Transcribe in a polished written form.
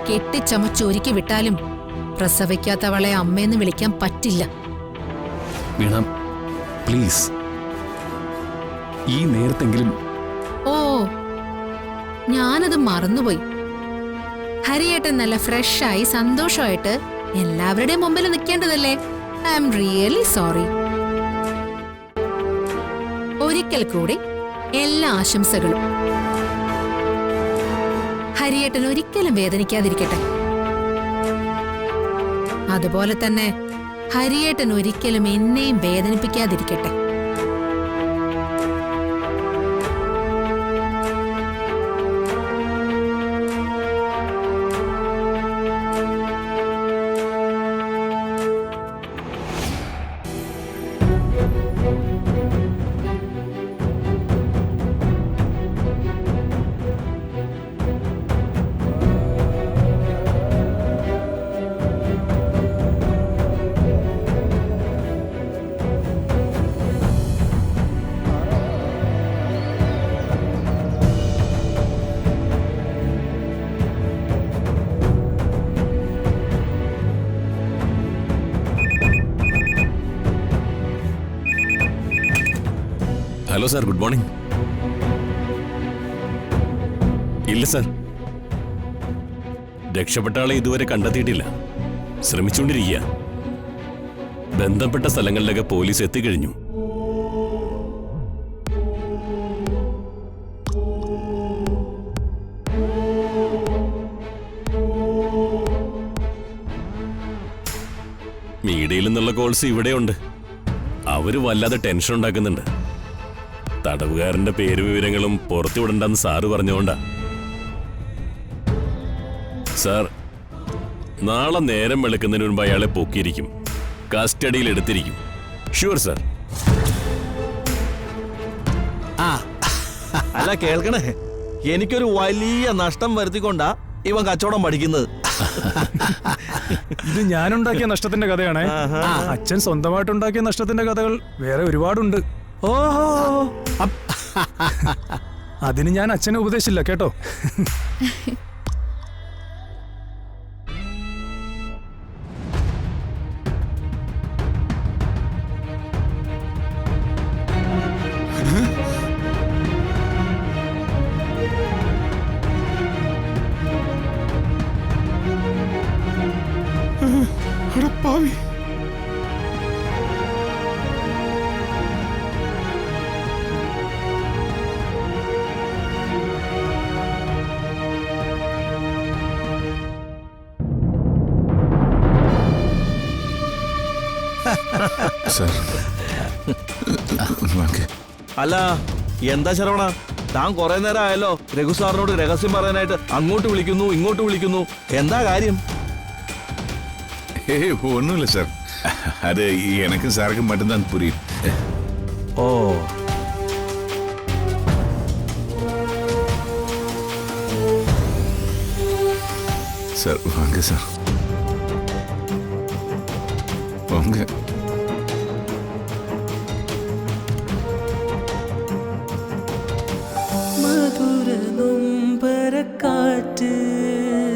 കെട്ടിച്ചമച്ചൊരുക്കി വിട്ടാലും പ്രസവിക്കാത്തവളെ അമ്മയെന്ന് വിളിക്കാൻ പറ്റില്ല. വീണ പ്ലീസ്, ഈ നേരത്തെങ്കിലും. ഓ, ഞാനത് മറന്നുപോയി. ഹരിയേട്ടൻ നല്ല ഫ്രഷായി സന്തോഷമായിട്ട് എല്ലാവരുടെയും മുമ്പിൽ നിൽക്കേണ്ടതല്ലേ. I am really sorry. ഒരിക്കൽ കൂടി എല്ലാ ആശംസകളും. ഹരിയേട്ടൻ ഒരിക്കലും വേദനിക്കാതിരിക്കട്ടെ. അതുപോലെ തന്നെ ഹരിയേട്ടൻ ഒരിക്കലും എന്നെയും വേദനിപ്പിക്കാതിരിക്കട്ടെ. Hello sir, good morning. ഇല്ല സാർ, രക്ഷപ്പെട്ട ആളെ ഇതുവരെ കണ്ടെത്തിയിട്ടില്ല. ശ്രമിച്ചുകൊണ്ടിരിക്കുക. ബന്ധപ്പെട്ട സ്ഥലങ്ങളിലൊക്കെ പോലീസ് എത്തിക്കഴിഞ്ഞു. മീഡിയയിൽ നിന്നുള്ള കോൾസ് ഇവിടെയുണ്ട്. അവര് വല്ലാതെ ടെൻഷൻ ഉണ്ടാക്കുന്നുണ്ട്. തടവുകാരന്റെ പേര് വിവരങ്ങളും പുറത്തുവിടണ്ടെന്ന് സാറ് പറഞ്ഞുകൊണ്ടാ. സാർ, നാളെ നേരം വെളുക്കുന്നതിന് മുൻപ് അയാളെ പൊക്കിയിരിക്കും, കസ്റ്റഡിയിൽ എടുത്തിരിക്കും. Sure sir. അല്ല കേൾക്കണേ, എനിക്കൊരു വലിയ നഷ്ടം വരുത്തിക്കൊണ്ടാ ഇവൻ കച്ചവടം പഠിക്കുന്നത്. ഇത് ഞാനുണ്ടാക്കിയ നഷ്ടത്തിന്റെ കഥയാണേ. അച്ഛൻ സ്വന്തമായിട്ടുണ്ടാക്കിയ നഷ്ടത്തിന്റെ കഥകൾ വേറെ ഒരുപാടുണ്ട്. ഓഹോ, അതിന് ഞാൻ അച്ഛനെ ഉപദേശില്ല കേട്ടോ. അടപ്പാവി. അല്ല എന്താ ശരവണ, താൻ കുറെ നേരം ആയല്ലോ രഘു സാറിനോട് രഹസ്യം പറയാനായിട്ട് അങ്ങോട്ട് വിളിക്കുന്നു ഇങ്ങോട്ട് വിളിക്കുന്നു. എന്താ കാര്യം? ഒന്നുമില്ല സാർ, അത് എനക്കും സാർക്കും மட்டும்தான் புரியும். ഓ, சார் வாங்க சார், வாங்க.